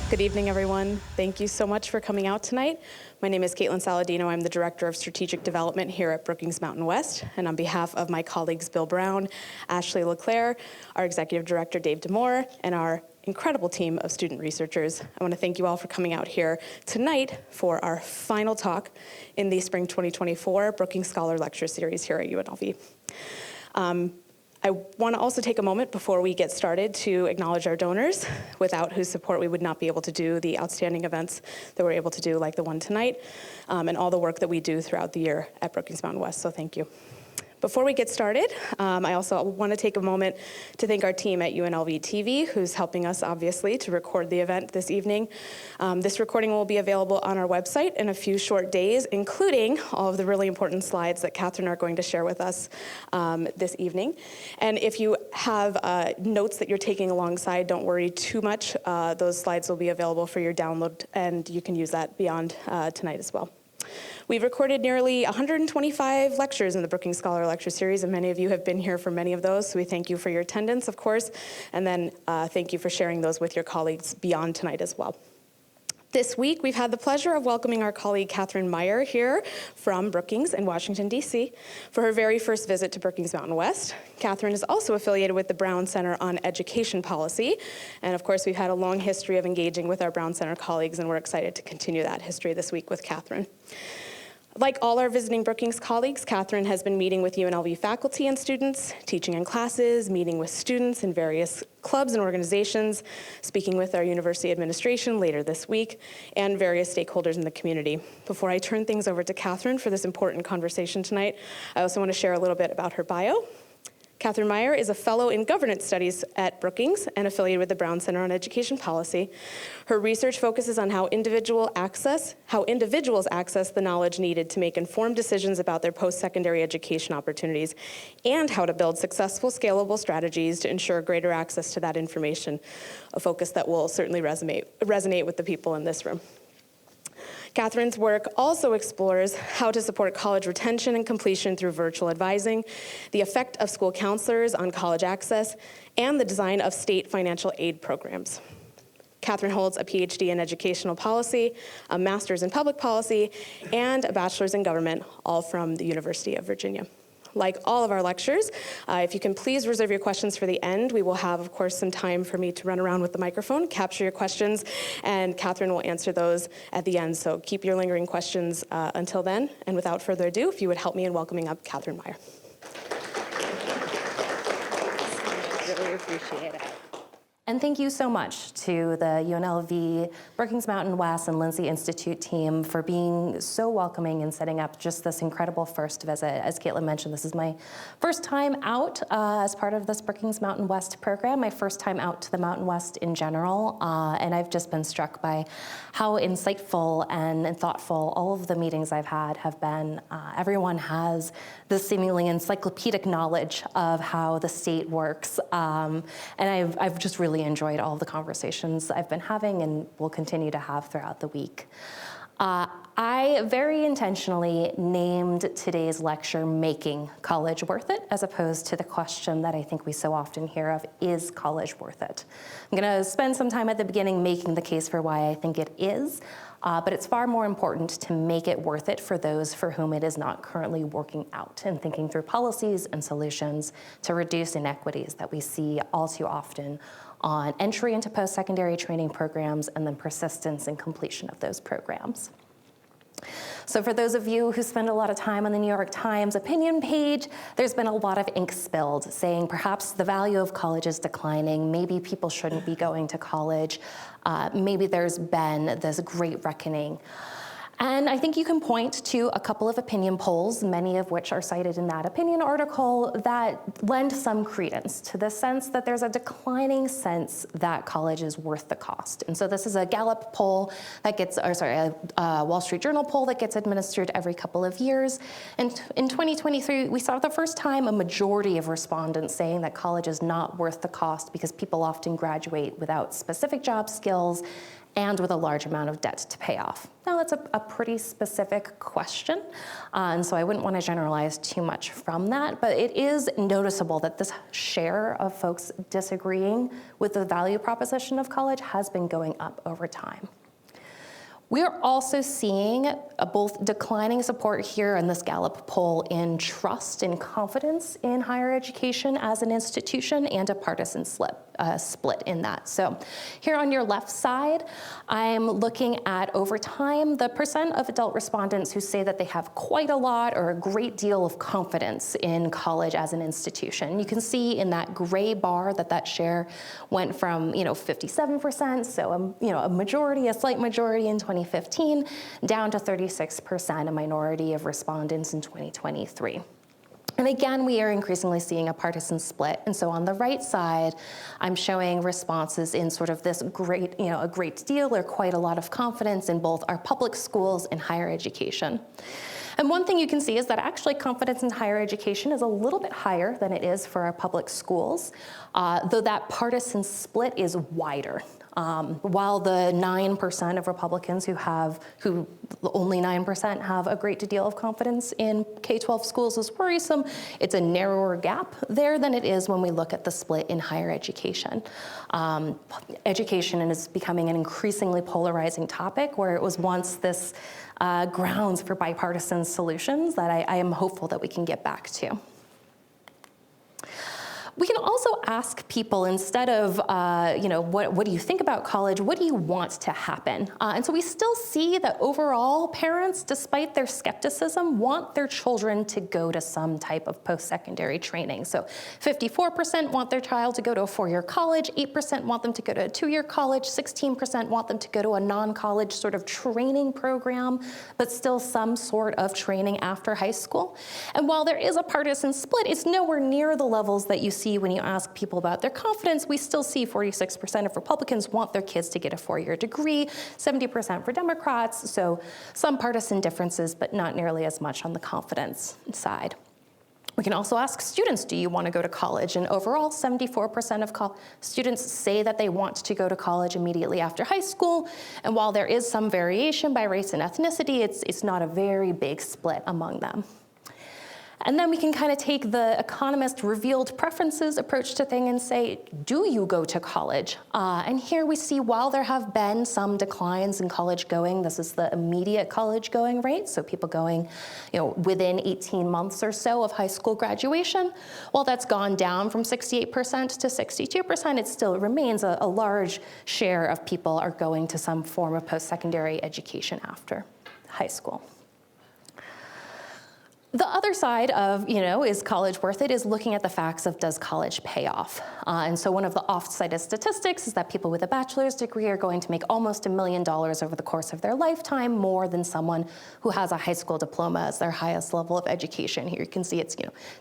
Good evening, everyone. Thank you so much for coming out tonight. My name is Caitlin Saladino. I'm the Director of Strategic Development here at Brookings Mountain West. And on behalf of my colleagues Bill Brown, Ashley LeClaire, our Executive Director Dave Demore, and our incredible team of student researchers, I want to thank you all for coming out here tonight for our final talk in the Spring 2024 Brookings Scholar Lecture Series here at UNLV. I want to also take a moment before we get started to acknowledge our donors, without whose support we would not be able to do the outstanding events that we're able to do, like the one tonight, and all the work that we do throughout the year at Brookings Mountain West, so thank you. Before we get started, I also want to take a moment to thank our team at UNLV TV, who's helping us, obviously, to record the event this evening. This recording will be available on our website in a few short days, including all of the really important slides that Katharine are going to share with us this evening. And if you have notes that you're taking alongside, don't worry too much. Those slides will be available for your download, and you can use that beyond tonight as well. We've recorded nearly 125 lectures in the Brookings Scholar Lecture Series, and many of you have been here for many of those, so we thank you for your attendance, of course, and then thank you for sharing those with your colleagues beyond tonight as well. This week, we've had the pleasure of welcoming our colleague Katharine Meyer here from Brookings in Washington, D.C. for her very first visit to Brookings Mountain West. Katharine is also affiliated with the Brown Center on Education Policy. And of course, we've had a long history of engaging with our Brown Center colleagues, and we're excited to continue that history this week with Katharine. Like all our visiting Brookings colleagues, Katharine has been meeting with UNLV faculty and students, teaching in classes, meeting with students in various clubs and organizations, speaking with our university administration later this week, and various stakeholders in the community. Before I turn things over to Katharine for this important conversation tonight, I also want to share a little bit about her bio. Katharine Meyer is a fellow in governance studies at Brookings and affiliated with the Brown Center on Education Policy. Her research focuses on how individuals access the knowledge needed to make informed decisions about their post-secondary education opportunities and how to build successful, scalable strategies to ensure greater access to that information, a focus that will certainly resonate with the people in this room. Katharine's work also explores how to support college retention and completion through virtual advising, the effect of school counselors on college access, and the design of state financial aid programs. Katharine holds a PhD in educational policy, a master's in public policy, and a bachelor's in government, all from the University of Virginia. Like all of our lectures, if you can please reserve your questions for the end. We will have, of course, some time for me to run around with the microphone, capture your questions, and Katharine will answer those at the end. So keep your lingering questions until then. And without further ado, if you would help me in welcoming up Katharine Meyer. Really appreciate it. And thank you so much to the UNLV, Brookings Mountain West, and Lindsay Institute team for being so welcoming and setting up just this incredible first visit. As Caitlin mentioned, this is my first time out as part of this Brookings Mountain West program, my first time out to the Mountain West in general, and I've just been struck by how insightful and thoughtful all of the meetings I've had have been. Everyone has this seemingly encyclopedic knowledge of how the state works, and I've just really enjoyed all of the conversations I've been having and will continue to have throughout the week. I very intentionally named today's lecture Making College Worth It, as opposed to the question that I think we so often hear of, is college worth it? I'm gonna spend some time at the beginning making the case for why I think it is, but it's far more important to make it worth it for those for whom it is not currently working out, and thinking through policies and solutions to reduce inequities that we see all too often on entry into post-secondary training programs and then persistence and completion of those programs. So for those of you who spend a lot of time on the New York Times opinion page, there's been a lot of ink spilled saying perhaps the value of college is declining, maybe people shouldn't be going to college, maybe there's been this great reckoning. And I think you can point to a couple of opinion polls, many of which are cited in that opinion article, that lend some credence to the sense that there's a declining sense that college is worth the cost. And so this is a Gallup poll that gets, a Wall Street Journal poll that gets administered every couple of years. And in 2023, we saw for the first time a majority of respondents saying that college is not worth the cost because people often graduate without specific job skills and with a large amount of debt to pay off. Now, that's a pretty specific question, and so I wouldn't want to generalize too much from that, but it is noticeable that this share of folks disagreeing with the value proposition of college has been going up over time. We are also seeing both declining support here in this Gallup poll in trust and confidence in higher education as an institution, and a partisan split in that. So here on your left side, I'm looking at over time the percent of adult respondents who say that they have quite a lot or a great deal of confidence in college as an institution. You can see in that gray bar that share went from 57%, so a majority, a slight majority in 2015, down to 36%, a minority of respondents in 2023. And again, we are increasingly seeing a partisan split. And so on the right side, I'm showing responses in sort of this great, a great deal or quite a lot of confidence in both our public schools and higher education. And one thing you can see is that actually confidence in higher education is a little bit higher than it is for our public schools, though that partisan split is wider. While the 9% of Republicans who only 9% have a great deal of confidence in K-12 schools is worrisome, it's a narrower gap there than it is when we look at the split in higher education. Education is becoming an increasingly polarizing topic, where it was once this grounds for bipartisan solutions that I am hopeful that we can get back to. We can also ask people, instead of, what do you think about college, what do you want to happen? And so we still see that overall parents, despite their skepticism, want their children to go to some type of post-secondary training. So 54% want their child to go to a 4-year college, 8% want them to go to a 2-year college, 16% want them to go to a non-college sort of training program, but still some sort of training after high school. And while there is a partisan split, it's nowhere near the levels that you see when you ask people about their confidence. We still see 46% of Republicans want their kids to get a 4-year degree, 70% for Democrats, so some partisan differences, but not nearly as much on the confidence side. We can also ask students, do you want to go to college? And overall, 74% of students say that they want to go to college immediately after high school. And while there is some variation by race and ethnicity, it's not a very big split among them. And then we can kind of take the economist revealed preferences approach to thing and say, do you go to college? And here we see, while there have been some declines in college going, this is the immediate college going rate, so people going within 18 months or so of high school graduation. While that's gone down from 68% to 62%, it still remains a large share of people are going to some form of post-secondary education after high school. The other side of, is college worth it, is looking at the facts of, does college pay off? And so one of the oft-cited statistics is that people with a bachelor's degree are going to make almost $1 million over the course of their lifetime, more than someone who has a high school diploma as their highest level of education. Here you can see it's,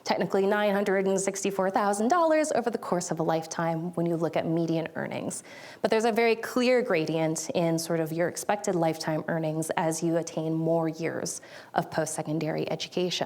technically $964,000 over the course of a lifetime when you look at median earnings. But there's a very clear gradient in sort of your expected lifetime earnings as you attain more years of post-secondary education.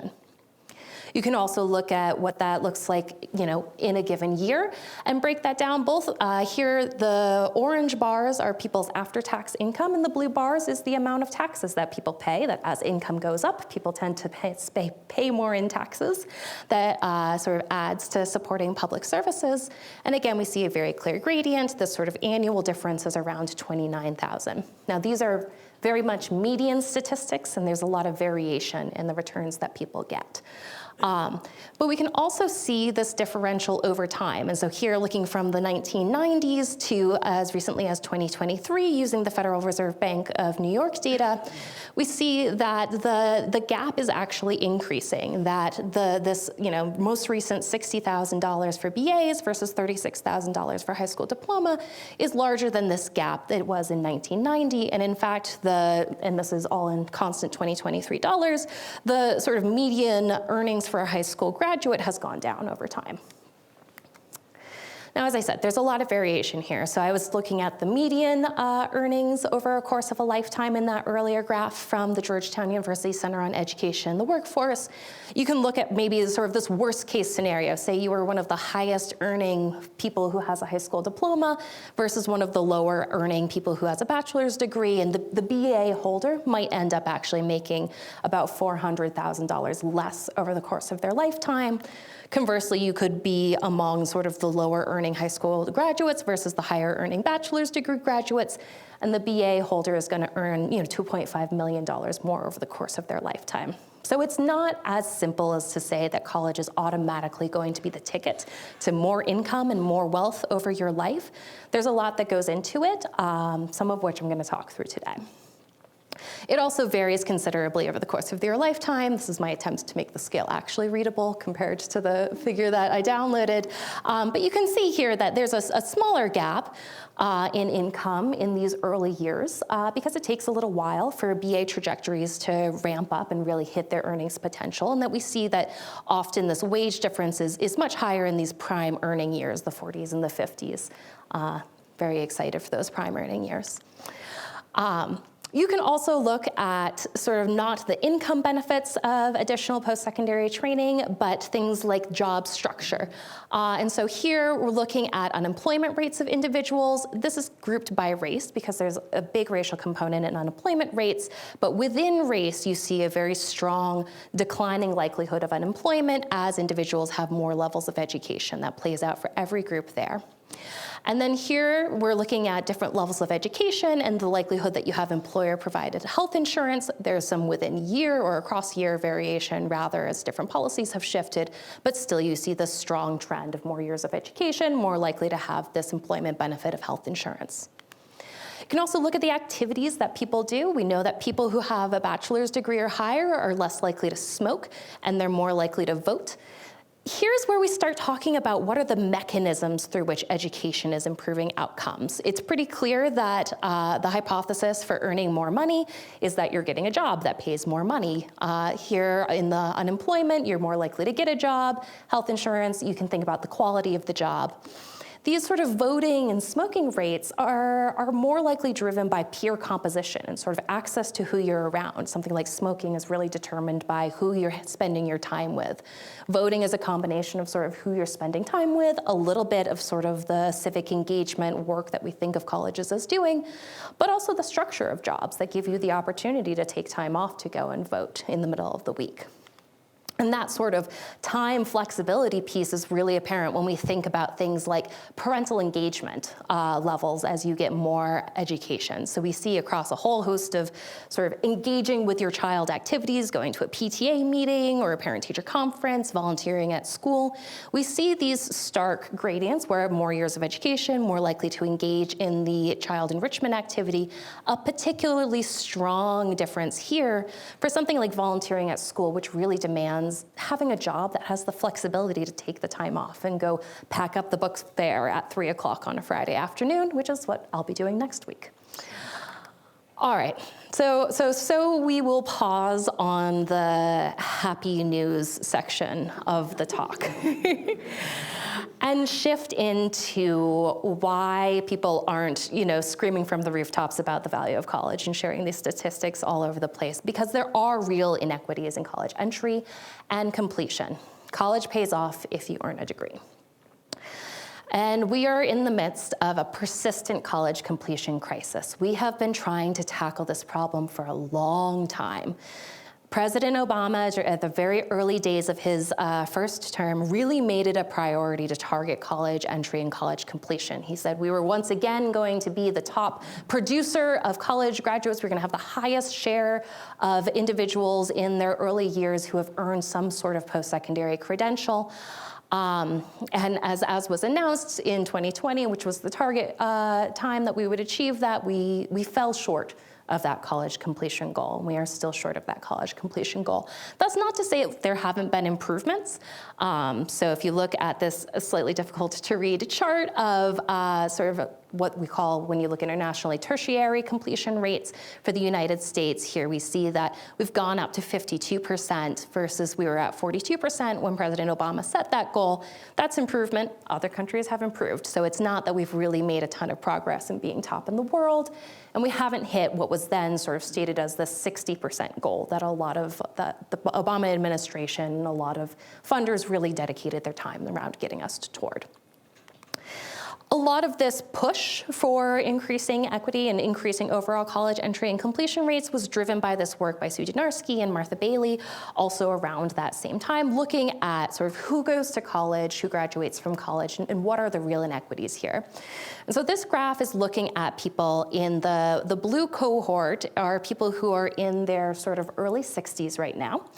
You can also look at what that looks like, in a given year, and break that down. Both here, the orange bars are people's after-tax income, and the blue bars is the amount of taxes that people pay. That as income goes up, people tend to pay more in taxes. That sort of adds to supporting public services. And again, we see a very clear gradient. The sort of annual difference is around $29,000. Now, these are very much median statistics, and there's a lot of variation in the returns that people get. But we can also see this differential over time. And so here, looking from the 1990s to as recently as 2023, using the Federal Reserve Bank of New York data, we see that the gap is actually increasing, that this most recent $60,000 for BAs versus $36,000 for high school diploma is larger than this gap that it was in 1990. And in fact, and this is all in constant 2023 dollars, the sort of median earnings for a high school graduate has gone down over time. Now, as I said, there's a lot of variation here. So I was looking at the median earnings over a course of a lifetime in that earlier graph from the Georgetown University Center on Education and the Workforce. You can look at maybe sort of this worst case scenario. Say you were one of the highest earning people who has a high school diploma versus one of the lower earning people who has a bachelor's degree, and the BA holder might end up actually making about $400,000 less over the course of their lifetime. Conversely, you could be among sort of the lower earning high school graduates versus the higher earning bachelor's degree graduates, and the BA holder is going to earn $2.5 million more over the course of their lifetime. So it's not as simple as to say that college is automatically going to be the ticket to more income and more wealth over your life. There's a lot that goes into it, some of which I'm going to talk through today. It also varies considerably over the course of your lifetime. This is my attempt to make the scale actually readable compared to the figure that I downloaded. But you can see here that there's a smaller gap in income in these early years because it takes a little while for BA trajectories to ramp up and really hit their earnings potential, and that we see that often this wage difference is much higher in these prime earning years, the 40s and the 50s. Very excited for those prime earning years. You can also look at sort of not the income benefits of additional post-secondary training, but things like job structure. And so here we're looking at unemployment rates of individuals. This is grouped by race because there's a big racial component in unemployment rates, but within race you see a very strong declining likelihood of unemployment as individuals have more levels of education. That plays out for every group there. And then here we're looking at different levels of education and the likelihood that you have employer-provided health insurance. There's some within year or across year variation rather as different policies have shifted, but still you see this strong trend of more years of education, more likely to have this employment benefit of health insurance. You can also look at the activities that people do. We know that people who have a bachelor's degree or higher are less likely to smoke, and they're more likely to vote. Here's where we start talking about what are the mechanisms through which education is improving outcomes. It's pretty clear that the hypothesis for earning more money is that you're getting a job that pays more money. Here in the unemployment, you're more likely to get a job. Health insurance, you can think about the quality of the job. These sort of voting and smoking rates are more likely driven by peer composition and sort of access to who you're around. Something like smoking is really determined by who you're spending your time with. Voting is a combination of sort of who you're spending time with, a little bit of sort of the civic engagement work that we think of colleges as doing, but also the structure of jobs that give you the opportunity to take time off to go and vote in the middle of the week. And that sort of time flexibility piece is really apparent when we think about things like parental engagement levels as you get more education. So we see across a whole host of sort of engaging with your child activities, going to a PTA meeting or a parent-teacher conference, volunteering at school. We see these stark gradients where more years of education, more likely to engage in the child enrichment activity. A particularly strong difference here for something like volunteering at school, which really demands having a job that has the flexibility to take the time off and go pack up the books fair at 3 o'clock on a Friday afternoon, which is what I'll be doing next week. All right, so we will pause on the happy news section of the talk and shift into why people aren't, screaming from the rooftops about the value of college and sharing these statistics all over the place, because there are real inequities in college entry and completion. College pays off if you earn a degree. And we are in the midst of a persistent college completion crisis. We have been trying to tackle this problem for a long time. President Obama, at the very early days of his first term, really made it a priority to target college entry and college completion. He said we were once again going to be the top producer of college graduates. We're going to have the highest share of individuals in their early years who have earned some sort of post-secondary credential. And as was announced in 2020, which was the target time that we would achieve that, we fell short of that college completion goal. And we are still short of that college completion goal. That's not to say there haven't been improvements. So if you look at this slightly difficult to read chart of sort of what we call, when you look internationally, tertiary completion rates for the United States. Here we see that we've gone up to 52% versus we were at 42% when President Obama set that goal. That's improvement. Other countries have improved. So it's not that we've really made a ton of progress in being top in the world, and we haven't hit what was then sort of stated as the 60% goal that a lot of the Obama administration, a lot of funders really dedicated their time around getting us toward. A lot of this push for increasing equity and increasing overall college entry and completion rates was driven by this work by Sue Dynarski and Martha Bailey, also around that same time, looking at sort of who goes to college, who graduates from college, and what are the real inequities here. And so this graph is looking at people in the blue cohort are people who are in their sort of early 60s right now.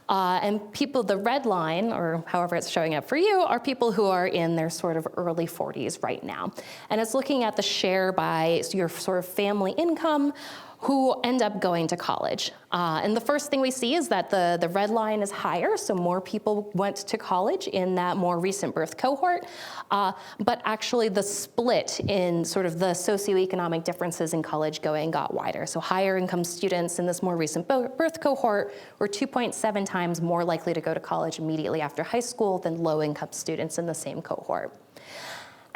And people, the red line, or however it's showing up for you, are people who are in their sort of early 40s right now. And it's looking at the share by your sort of family income who end up going to college. And the first thing we see is that the red line is higher, so more people went to college in that more recent birth cohort, but actually the split in sort of the socioeconomic differences in college going got wider. So higher income students in this more recent birth cohort were 2.7 times more likely to go to college immediately after high school than low income students in the same cohort.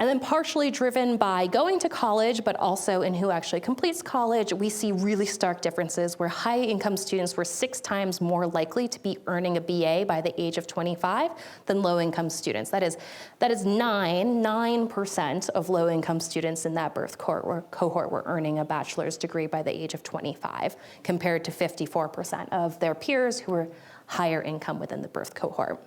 And then partially driven by going to college, but also in who actually completes college, we see really stark differences where high income students were 6 times more likely to be earning a BA by the age of 25 than low income students. That is 9% of low income students in that birth cohort were earning a bachelor's degree by the age of 25, compared to 54% of their peers who were higher income within the birth cohort.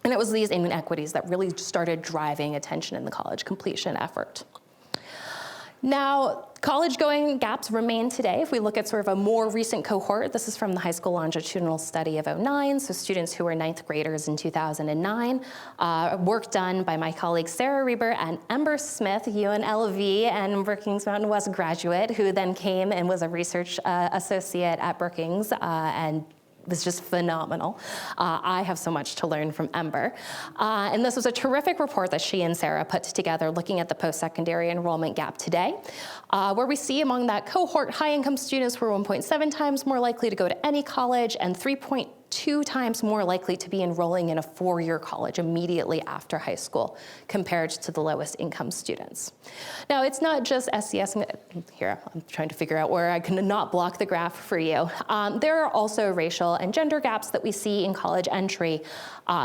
And it was these inequities that really started driving attention in the college completion effort. Now, college-going gaps remain today. If we look at sort of a more recent cohort, this is from the high school longitudinal study of '09, so students who were 9th graders in 2009. Work done by my colleagues Sarah Reber and Ember Smith, UNLV and Brookings Mountain West graduate, who then came and was a research associate at Brookings and was just phenomenal. I have so much to learn from Ember. And this was a terrific report that she and Sarah put together looking at the post-secondary enrollment gap today, where we see among that cohort, high-income students were 1.7 times more likely to go to any college and 3.2 times more likely to be enrolling in a 4-year college immediately after high school compared to the lowest income students. Now, it's not just SES. Here, I'm trying to figure out where I can not block the graph for you. There are also racial and gender gaps that we see in college entry.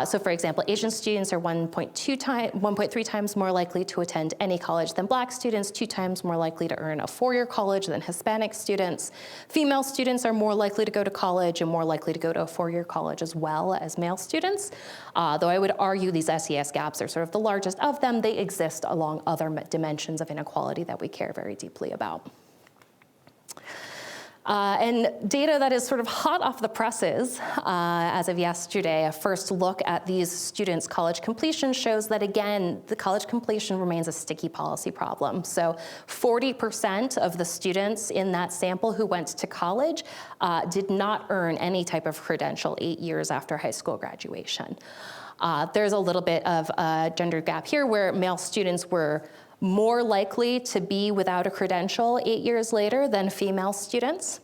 So for example, Asian students are 1.3 times more likely to attend any college than Black students, 2 times more likely to earn a 4-year college than Hispanic students. Female students are more likely to go to college and more likely to go to a 4-year college as well as male students. Though I would argue these SES gaps are sort of the largest of them, they exist along other dimensions of inequality that we care very deeply about. And data that is sort of hot off the presses as of yesterday, a first look at these students' college completion shows that, again, the college completion remains a sticky policy problem. So 40% of the students in that sample who went to college did not earn any type of credential 8 years after high school graduation. There's a little bit of a gender gap here where male students were more likely to be without a credential 8 years later than female students.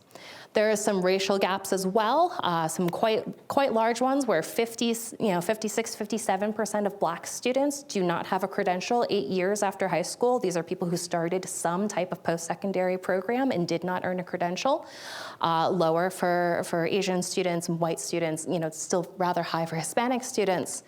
There are some racial gaps as well, some quite large ones where 56, 57% of Black students do not have a credential 8 years after high school. These are people who started some type of post-secondary program and did not earn a credential. Lower for Asian students and white students, it's still rather high for Hispanic students.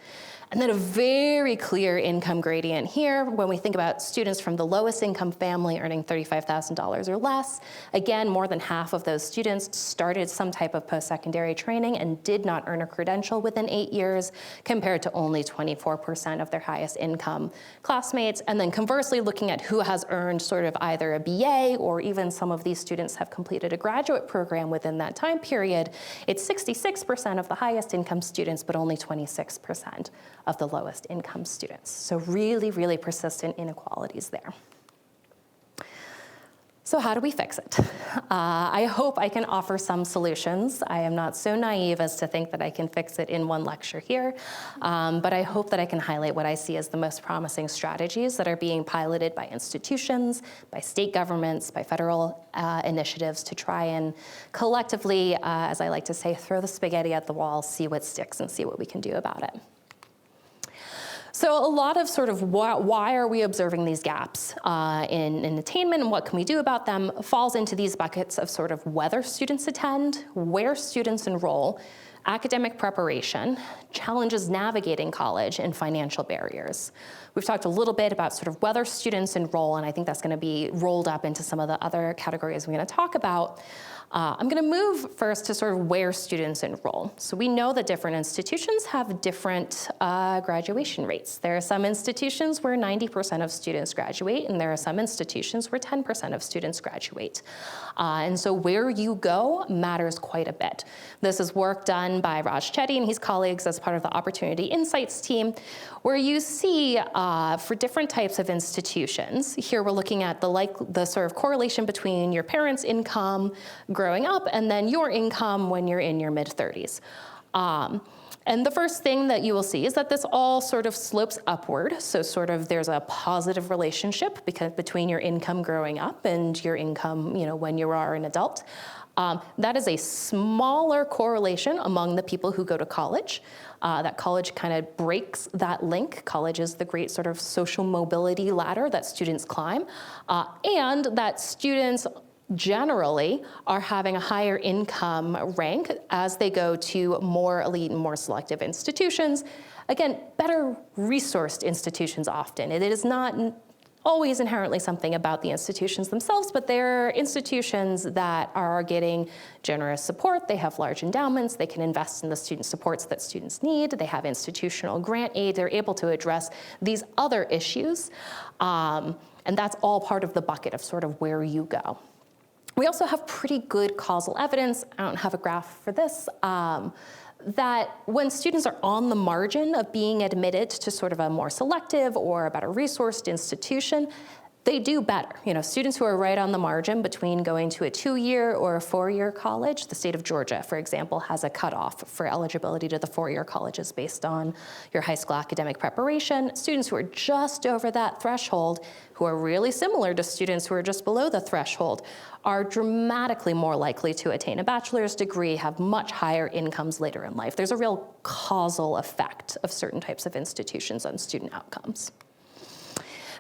And then a very clear income gradient here when we think about students from the lowest income family earning $35,000 or less. Again, more than half of those students started some type of post-secondary training and did not earn a credential within 8 years, compared to only 24% of their highest income classmates. And then conversely, looking at who has earned sort of either a BA or even some of these students have completed a graduate program within that time period, it's 66% of the highest income students, but only 26% of the lowest income students. So really, really persistent inequalities there. So how do we fix it? I hope I can offer some solutions. I am not so naive as to think that I can fix it in one lecture here, but I hope that I can highlight what I see as the most promising strategies that are being piloted by institutions, by state governments, by federal initiatives to try and collectively, as I like to say, throw the spaghetti at the wall, see what sticks, and see what we can do about it. So a lot of sort of why are we observing these gaps in attainment and what can we do about them falls into these buckets of sort of whether students attend, where students enroll, academic preparation, challenges navigating college, and financial barriers. We've talked a little bit about sort of whether students enroll, and I think that's going to be rolled up into some of the other categories we're going to talk about. I'm going to move first to sort of where students enroll. So we know that different institutions have different graduation rates. There are some institutions where 90% of students graduate, and there are some institutions where 10% of students graduate. And so where you go matters quite a bit. This is work done by Raj Chetty and his colleagues as part of the Opportunity Insights team, where you see for different types of institutions, here we're looking at the sort of correlation between your parents' income growing up and then your income when you're in your mid-30s. And the first thing that you will see is that this all sort of slopes upward. So sort of there's a positive relationship between your income growing up and your income, when you are an adult. That is a smaller correlation among the people who go to college. That college kind of breaks that link. College is the great sort of social mobility ladder that students climb, and that students generally are having a higher income rank as they go to more elite and more selective institutions. Again, better resourced institutions often. It is not always inherently something about the institutions themselves, but they're institutions that are getting generous support. They have large endowments. They can invest in the student supports that students need. They have institutional grant aid. They're able to address these other issues. And that's all part of the bucket of sort of where you go. We also have pretty good causal evidence. I don't have a graph for this. That when students are on the margin of being admitted to sort of a more selective or a better resourced institution, they do better. Students who are right on the margin between going to a 2-year or a 4-year college, the state of Georgia, for example, has a cutoff for eligibility to the 4-year colleges based on your high school academic preparation. Students who are just over that threshold, who are really similar to students who are just below the threshold, are dramatically more likely to attain a bachelor's degree, have much higher incomes later in life. There's a real causal effect of certain types of institutions on student outcomes.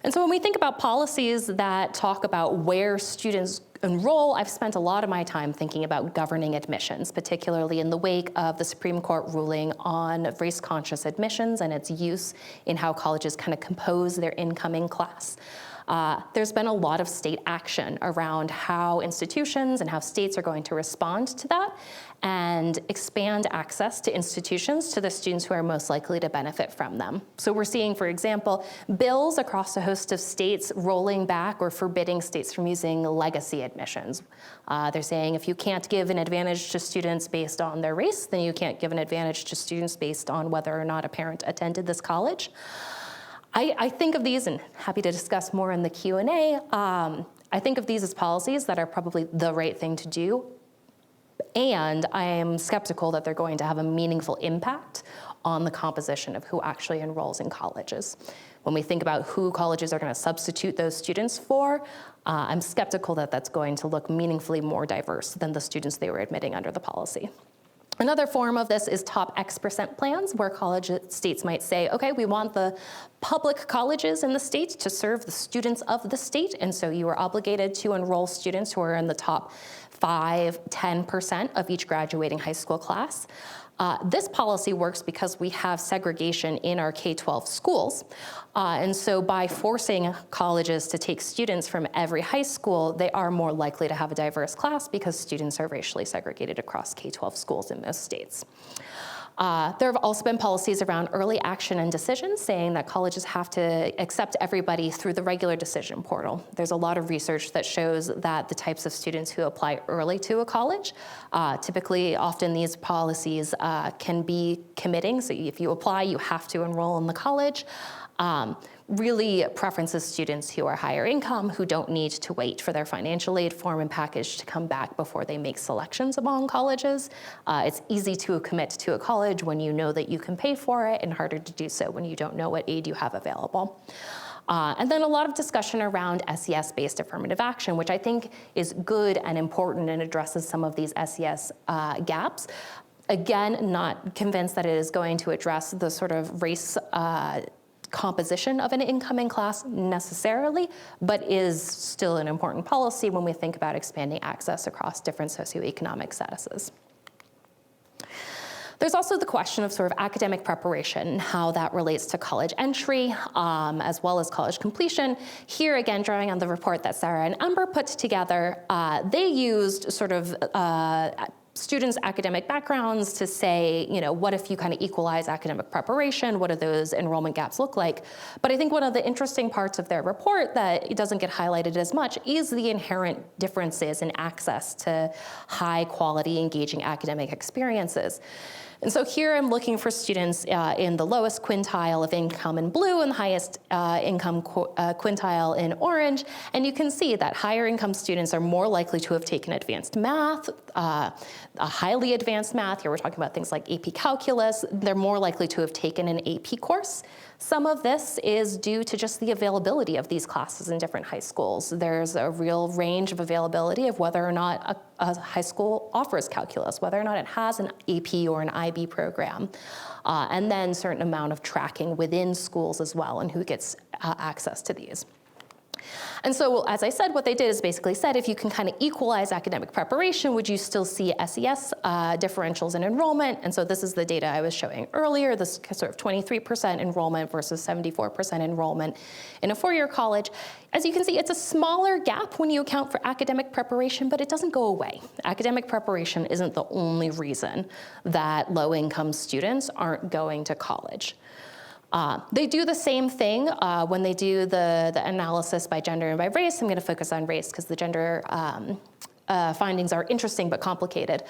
And so when we think about policies that talk about where students enroll, I've spent a lot of my time thinking about governing admissions, particularly in the wake of the Supreme Court ruling on race-conscious admissions and its use in how colleges kind of compose their incoming class. There's been a lot of state action around how institutions and how states are going to respond to that and expand access to institutions to the students who are most likely to benefit from them. So we're seeing, for example, bills across a host of states rolling back or forbidding states from using legacy admissions. They're saying if you can't give an advantage to students based on their race, then you can't give an advantage to students based on whether or not a parent attended this college. I think of these, and happy to discuss more in the Q&A, I think of these as policies that are probably the right thing to do, and I am skeptical that they're going to have a meaningful impact on the composition of who actually enrolls in colleges. When we think about who colleges are going to substitute those students for, I'm skeptical that that's going to look meaningfully more diverse than the students they were admitting under the policy. Another form of this is top X% plans, where states might say, okay, we want the public colleges in the state to serve the students of the state, and so you are obligated to enroll students who are in the top 5–10% of each graduating high school class. This policy works because we have segregation in our K-12 schools. And so by forcing colleges to take students from every high school, they are more likely to have a diverse class because students are racially segregated across K-12 schools in most states. There have also been policies around early action and decisions saying that colleges have to accept everybody through the regular decision portal. There's a lot of research that shows that the types of students who apply early to a college, often these policies can be committing. So if you apply, you have to enroll in the college. really preferences students who are higher income, who don't need to wait for their financial aid form and package to come back before they make selections among colleges. It's easy to commit to a college when you know that you can pay for it, and harder to do so when you don't know what aid you have available. And then a lot of discussion around SES-based affirmative action, which I think is good and important and addresses some of these SES gaps. Again, not convinced that it is going to address the sort of race composition of an incoming class necessarily, but is still an important policy when we think about expanding access across different socioeconomic statuses. There's also the question of sort of academic preparation, how that relates to college entry, as well as college completion. Here again, drawing on the report that Sarah and Ember put together, they used sort of students' academic backgrounds to say, what if you kind of equalize academic preparation? What do those enrollment gaps look like? But I think one of the interesting parts of their report that it doesn't get highlighted as much is the inherent differences in access to high quality, engaging academic experiences. And so here I'm looking for students in the lowest quintile of income in blue and the highest income quintile in orange. And you can see that higher income students are more likely to have taken advanced math, a highly advanced math. Here we're talking about things like AP calculus. They're more likely to have taken an AP course. Some of this is due to just the availability of these classes in different high schools. There's a real range of availability of whether or not a high school offers calculus, whether or not it has an AP or an IB program, and then certain amount of tracking within schools as well and who gets access to these. And so, as I said, what they did is basically said, if you can kind of equalize academic preparation, would you still see SES differentials in enrollment? And so this is the data I was showing earlier, this sort of 23% enrollment versus 74% enrollment in a four-year college. As you can see, it's a smaller gap when you account for academic preparation, but it doesn't go away. Academic preparation isn't the only reason that low-income students aren't going to college. They do the same thing when they do the analysis by gender and by race. I'm going to focus on race because the gender findings are interesting but complicated.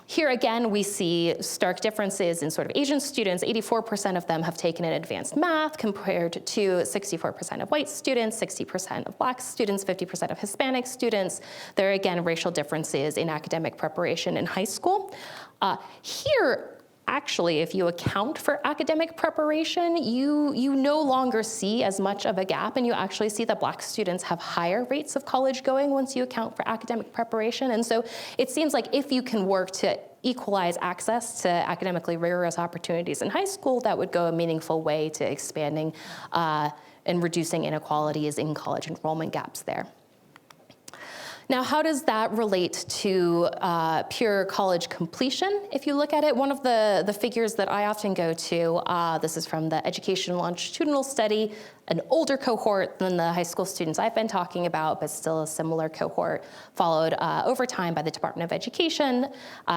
Here again, we see stark differences in sort of Asian students. 84% of them have taken an advanced math compared to 64% of white students, 60% of Black students, 50% of Hispanic students. There are again racial differences in academic preparation in high school. Here, actually, if you account for academic preparation, you no longer see as much of a gap, and you actually see that Black students have higher rates of college going once you account for academic preparation. And so it seems like if you can work to equalize access to academically rigorous opportunities in high school, that would go a meaningful way to expanding and reducing inequalities in college enrollment gaps there. Now, how does that relate to pure college completion? If you look at it, one of the figures that I often go to, this is from the Education Longitudinal Study, an older cohort than the high school students I've been talking about, but still a similar cohort, followed over time by the Department of Education,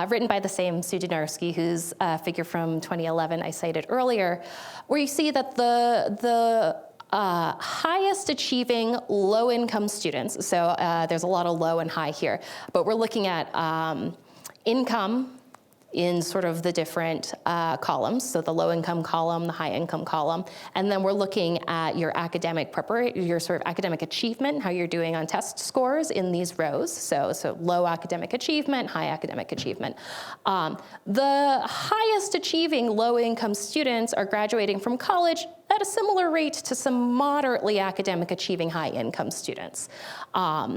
written by the same Sue Dynarski, whose figure from 2011 I cited earlier, where you see that the highest achieving low-income students, so there's a lot of low and high here, but we're looking at income in sort of the different columns, so the low-income column, the high-income column, and then we're looking at your academic preparation, your sort of academic achievement, how you're doing on test scores in these rows, so low academic achievement, high academic achievement. The highest achieving low-income students are graduating from college at a similar rate to some moderately academic achieving high-income students.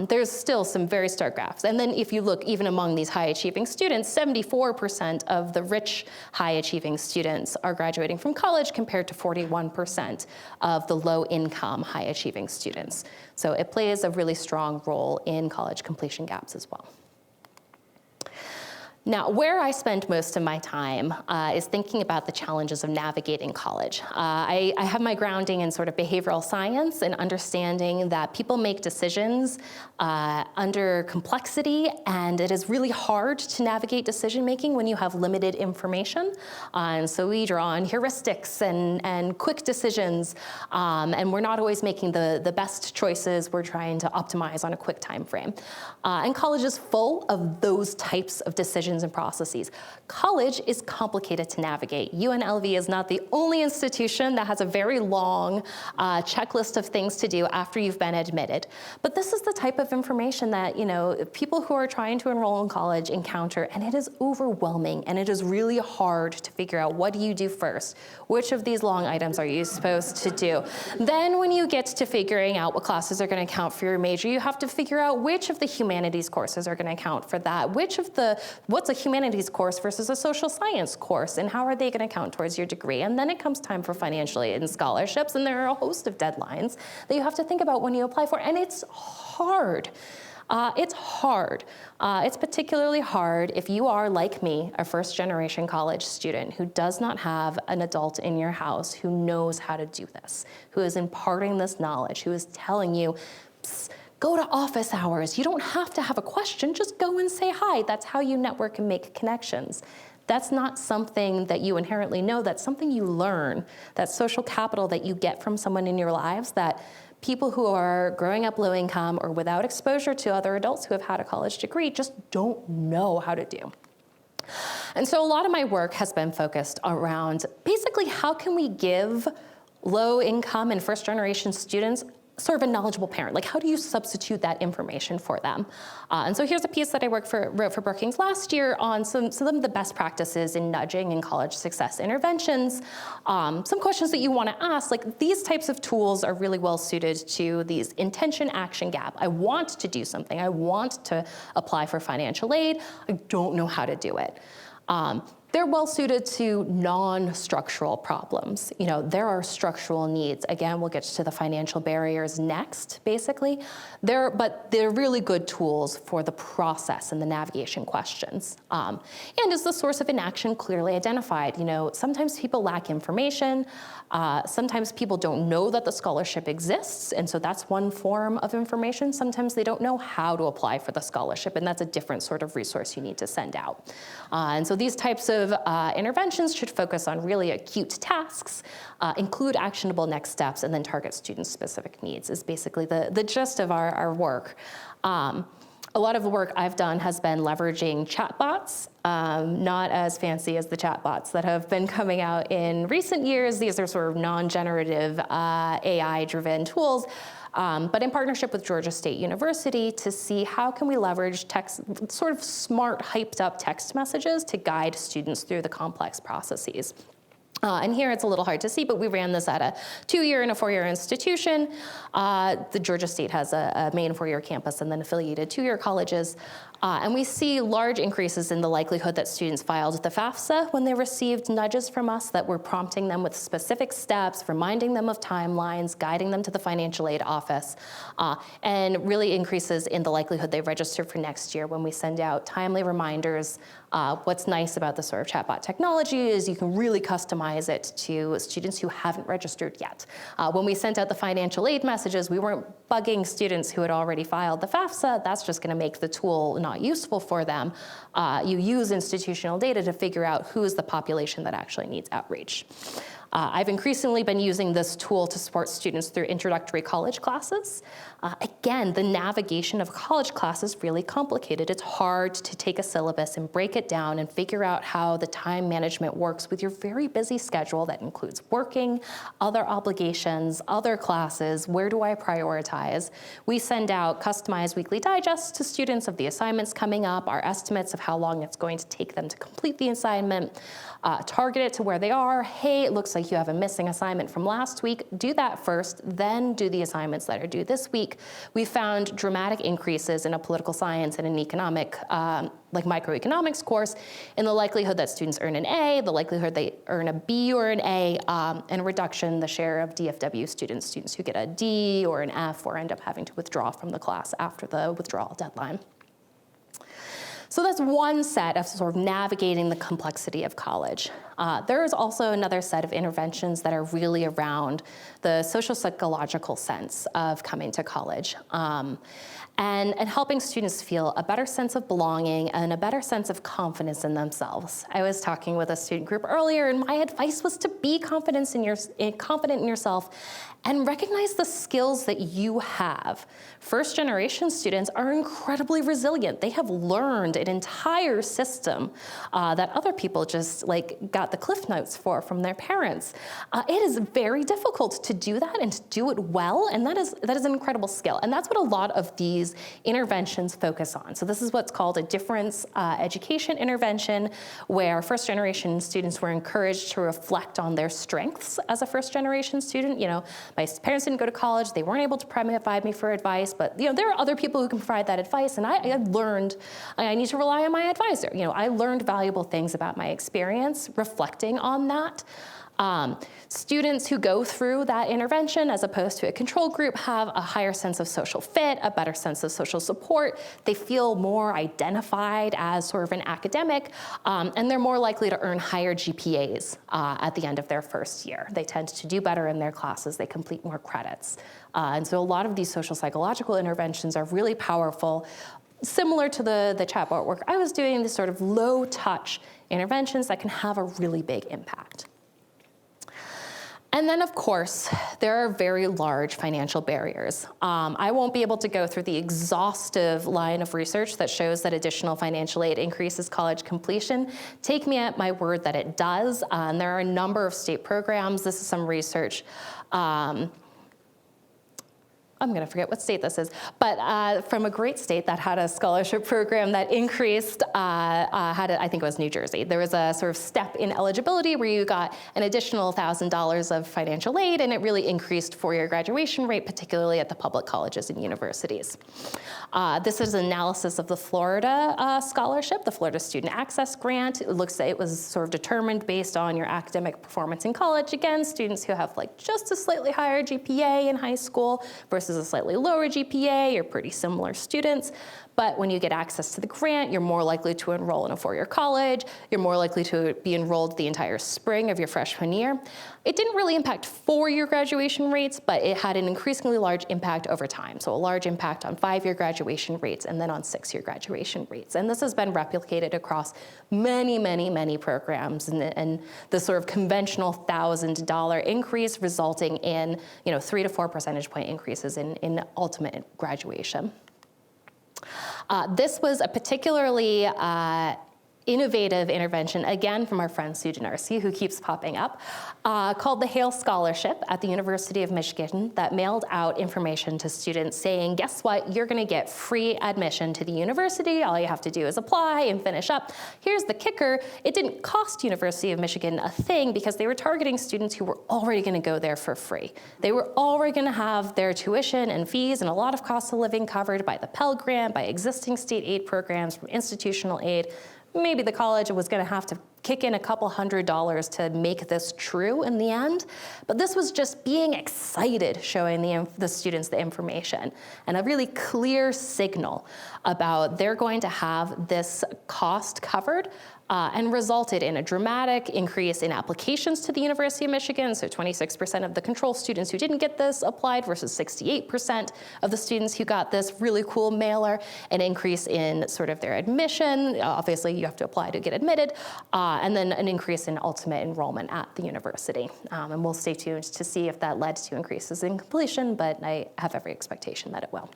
There's still some very stark graphs. And then if you look even among these high-achieving students, 74% of the rich high-achieving students are graduating from college compared to 41% of the low-income high-achieving students. So it plays a really strong role in college completion gaps as well. Now, where I spend most of my time is thinking about the challenges of navigating college. I have my grounding in sort of behavioral science and understanding that people make decisions under complexity, and it is really hard to navigate decision-making when you have limited information. And so we draw on heuristics and quick decisions, and we're not always making the best choices. We're trying to optimize on a quick time frame. And college is full of those types of decisions decisions and processes. College is complicated to navigate. UNLV is not the only institution that has a very long checklist of things to do after you've been admitted. But this is the type of information that, people who are trying to enroll in college encounter, and it is overwhelming, and it is really hard to figure out, what do you do first? Which of these long items are you supposed to do? Then when you get to figuring out what classes are going to count for your major, you have to figure out which of the humanities courses are going to count for that, what's a humanities course versus a social science course, and how are they going to count towards your degree? And then it comes time for financial aid and scholarships, and there are a host of deadlines that you have to think about when you apply for, and it's hard. It's particularly hard if you are, like me, a first-generation college student who does not have an adult in your house who knows how to do this, who is imparting this knowledge, who is telling you, go to office hours. You don't have to have a question, just go and say hi. That's how you network and make connections. That's not something that you inherently know, that's something you learn. That's social capital that you get from someone in your lives that people who are growing up low income or without exposure to other adults who have had a college degree just don't know how to do. And so a lot of my work has been focused around basically how can we give low income and first generation students sort of a knowledgeable parent. Like, how do you substitute that information for them? And so here's a piece that I wrote for Brookings last year on some of the best practices in nudging and college success interventions. Some questions that you want to ask, like, these types of tools are really well suited to these intention action gap. I want to do something. I want to apply for financial aid. I don't know how to do it. They're well suited to non-structural problems. There are structural needs. Again, we'll get to the financial barriers next, basically. But they're really good tools for the process and the navigation questions. And is the source of inaction clearly identified? Sometimes people lack information. Sometimes people don't know that the scholarship exists, and so that's one form of information. Sometimes they don't know how to apply for the scholarship, and that's a different sort of resource you need to send out. And so these types of interventions should focus on really acute tasks, include actionable next steps, and then target student-specific needs is basically the gist of our work. A lot of the work I've done has been leveraging chatbots, not as fancy as the chatbots that have been coming out in recent years. These are sort of non-generative AI-driven tools, but in partnership with Georgia State University to see how can we leverage text, sort of smart, hyped-up text messages to guide students through the complex processes. And here it's a little hard to see, but we ran this at a 2-year and a 4-year institution. The Georgia State has a main 4-year campus and then affiliated 2-year colleges. And we see large increases in the likelihood that students filed the FAFSA when they received nudges from us that were prompting them with specific steps, reminding them of timelines, guiding them to the financial aid office, and really increases in the likelihood they register for next year when we send out timely reminders. What's nice about this sort of chatbot technology is you can really customize it to students who haven't registered yet. When we sent out the financial aid messages, we weren't bugging students who had already filed the FAFSA. That's just going to make the tool not useful for them. You use institutional data to figure out who is the population that actually needs outreach. I've increasingly been using this tool to support students through introductory college classes. Again, the navigation of college class is really complicated. It's hard to take a syllabus and break it down and figure out how the time management works with your very busy schedule that includes working, other obligations, other classes. Where do I prioritize? We send out customized weekly digests to students of the assignments coming up, our estimates of how long it's going to take them to complete the assignment, target it to where they are. Hey, it looks like you have a missing assignment from last week. Do that first, then do the assignments that are due this week. We found dramatic increases in a political science and an economic, like microeconomics course, in the likelihood that students earn an A, the likelihood they earn a B or an A, and a reduction in the share of DFW students who get a D or an F or end up having to withdraw from the class after the withdrawal deadline. So that's one set of sort of navigating the complexity of college. There is also another set of interventions that are really around the social psychological sense of coming to college. And helping students feel a better sense of belonging and a better sense of confidence in themselves. I was talking with a student group earlier, and my advice was to be confident in yourself and recognize the skills that you have. First-generation students are incredibly resilient. They have learned an entire system that other people just got the cliff notes from their parents. It is very difficult to do that and to do it well, and that is an incredible skill. And that's what a lot of these interventions focus on. So this is what's called a difference education intervention, where first-generation students were encouraged to reflect on their strengths as a first-generation student. My parents didn't go to college, they weren't able to provide me for advice, but there are other people who can provide that advice, and I learned I need to rely on my advisor. I learned valuable things about my experience reflecting on that. Students who go through that intervention as opposed to a control group have a higher sense of social fit, a better sense of social support. They feel more identified as sort of an academic, and they're more likely to earn higher GPAs at the end of their first year. They tend to do better in their classes. They complete more credits. And so a lot of these social psychological interventions are really powerful. Similar to the chatbot work I was doing, these sort of low-touch interventions that can have a really big impact. And then, of course, there are very large financial barriers. I won't be able to go through the exhaustive line of research that shows that additional financial aid increases college completion. Take me at my word that it does. And there are a number of state programs. This is some research. I'm going to forget what state this is, but from a great state that had a scholarship program that increased, I think it was New Jersey. There was a sort of step in eligibility where you got an additional $1,000 of financial aid, and it really increased four-year graduation rate, particularly at the public colleges and universities. This is an analysis of the Florida scholarship, the Florida Student Access Grant. It looks like it was sort of determined based on your academic performance in college. Again, students who have just a slightly higher GPA in high school versus a slightly lower GPA are pretty similar students. But when you get access to the grant, you're more likely to enroll in a four-year college. You're more likely to be enrolled the entire spring of your freshman year. It didn't really impact four-year graduation rates, but it had an increasingly large impact over time. So a large impact on five-year graduation rates and then on six-year graduation rates. And this has been replicated across many, many, many programs. And the sort of conventional $1,000 increase resulting in 3 to 4 percentage point increases in ultimate graduation. This was a particularly innovative intervention, again from our friend Sue Denarcy, who keeps popping up, called the Hale Scholarship at the University of Michigan, that mailed out information to students saying, guess what, you're gonna get free admission to the university. All you have to do is apply and finish up. Here's the kicker, it didn't cost University of Michigan a thing because they were targeting students who were already gonna go there for free. They were already gonna have their tuition and fees and a lot of cost of living covered by the Pell Grant, by existing state aid programs, from institutional aid. Maybe the college was going to have to kick in a couple $100s to make this true in the end. But this was just being excited, showing the students the information, and a really clear signal about they're going to have this cost covered, and resulted in a dramatic increase in applications to the University of Michigan. So 26% of the control students who didn't get this applied versus 68% of the students who got this really cool mailer, an increase in sort of their admission. Obviously, you have to apply to get admitted, and then an increase in ultimate enrollment at the university. And we'll stay tuned to see if that led to increases in completion, but I have every expectation that it will.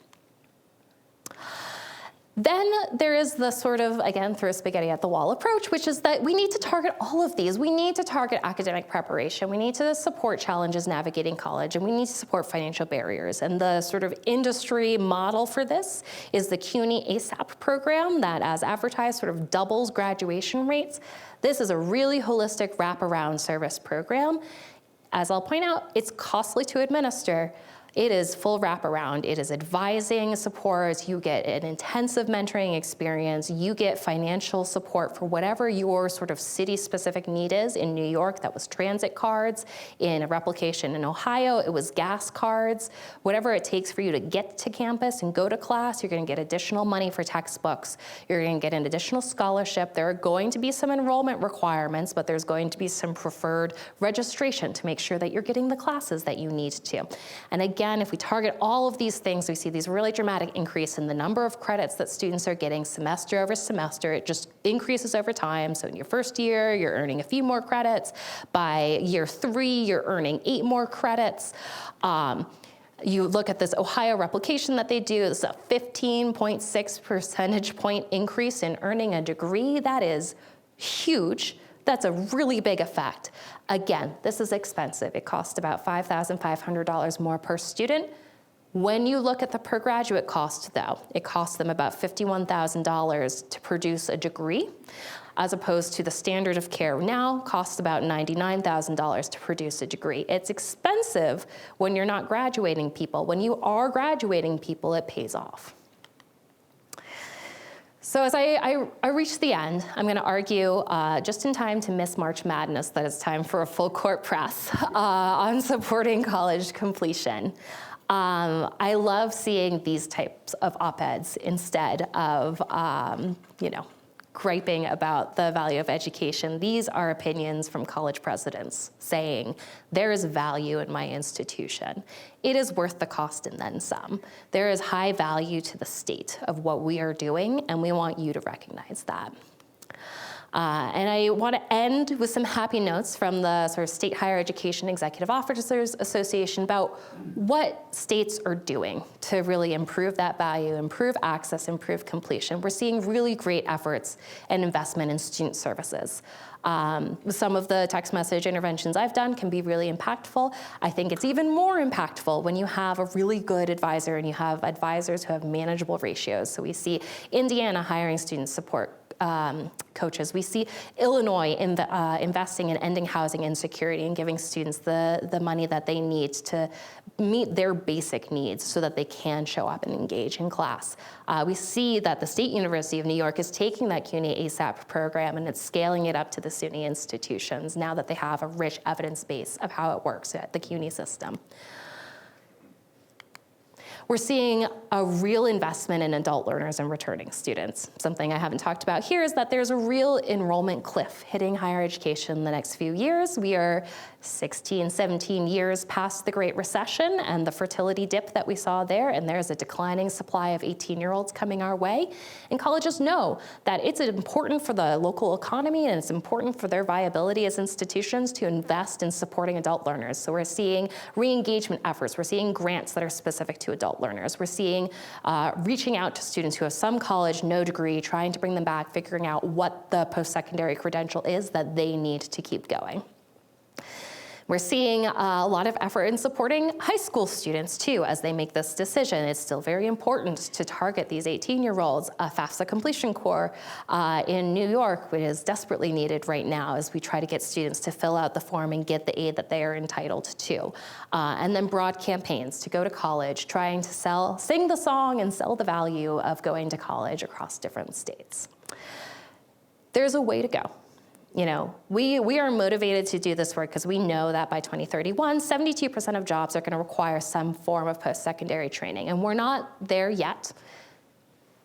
Then there is the sort of, again, throw spaghetti at the wall approach, which is that we need to target all of these. We need to target academic preparation. We need to support challenges navigating college, and we need to support financial barriers. And the sort of industry model for this is the CUNY ASAP program that, as advertised, sort of doubles graduation rates. This is a really holistic wraparound service program. As I'll point out, it's costly to administer. It is full wraparound. It is advising support. You get an intensive mentoring experience. You get financial support for whatever your sort of city-specific need is. In New York, that was transit cards. In a replication in Ohio, it was gas cards. Whatever it takes for you to get to campus and go to class, you're going to get additional money for textbooks. You're going to get an additional scholarship. There are going to be some enrollment requirements, but there's going to be some preferred registration to make sure that you're getting the classes that you need to. And again, if we target all of these things, we see these really dramatic increase in the number of credits that students are getting semester over semester. It just increases over time. So in your first year, you're earning a few more credits. By year 3, you're earning 8 more credits. You look at this Ohio replication that they do, it's a 15.6 percentage point increase in earning a degree. That is huge. That's a really big effect. Again, this is expensive. It costs about $5,500 more per student. When you look at the per graduate cost, though, it costs them about $51,000 to produce a degree, as opposed to the standard of care now costs about $99,000 to produce a degree. It's expensive when you're not graduating people. When you are graduating people, it pays off. So as I reach the end, I'm going to argue just in time to miss March Madness that it's time for a full court press on supporting college completion. I love seeing these types of op-eds instead of, griping about the value of education. These are opinions from college presidents saying, there is value in my institution. It is worth the cost and then some. There is high value to the state of what we are doing, and we want you to recognize that. And I want to end with some happy notes from the sort of State Higher Education Executive Officers Association about what states are doing to really improve that value, improve access, improve completion. We're seeing really great efforts and investment in student services. Some of the text message interventions I've done can be really impactful. I think it's even more impactful when you have a really good advisor and you have advisors who have manageable ratios. So we see Indiana hiring student support coaches. We see Illinois investing in ending housing insecurity and giving students the money that they need to meet their basic needs so that they can show up and engage in class. We see that the State University of New York is taking that CUNY ASAP program and it's scaling it up to the SUNY institutions now that they have a rich evidence base of how it works at the CUNY system. We're seeing a real investment in adult learners and returning students. Something I haven't talked about here is that there's a real enrollment cliff hitting higher education in the next few years. We are 16, 17 years past the Great Recession and the fertility dip that we saw there, and there's a declining supply of 18-year-olds coming our way. And colleges know that it's important for the local economy and it's important for their viability as institutions to invest in supporting adult learners. So we're seeing re-engagement efforts. We're seeing grants that are specific to adult learners. We're seeing reaching out to students who have some college, no degree, trying to bring them back, figuring out what the post-secondary credential is that they need to keep going. We're seeing a lot of effort in supporting high school students too as they make this decision. It's still very important to target these 18-year-olds. A FAFSA completion core in New York is desperately needed right now as we try to get students to fill out the form and get the aid that they are entitled to. And then broad campaigns to go to college, trying to sing the song and sell the value of going to college across different states. There's a way to go. You know, we are motivated to do this work because we know that by 2031, 72% of jobs are going to require some form of post-secondary training. And we're not there yet.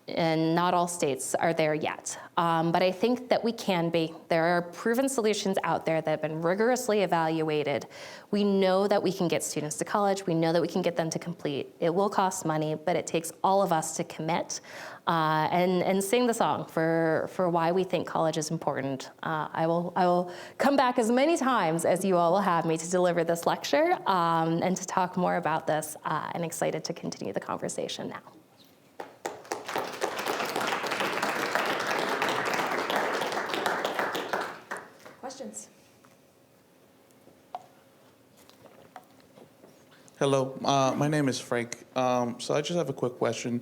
And not all states are there yet. But I think that we can be. There are proven solutions out there that have been rigorously evaluated. We know that we can get students to college. We know that we can get them to complete. It will cost money, but it takes all of us to commit and sing the song for why we think college is important. I will come back as many times as you all will have me to deliver this lecture and to talk more about this, and excited to continue the conversation now. Questions? Hello, my name is Frank. So I just have a quick question.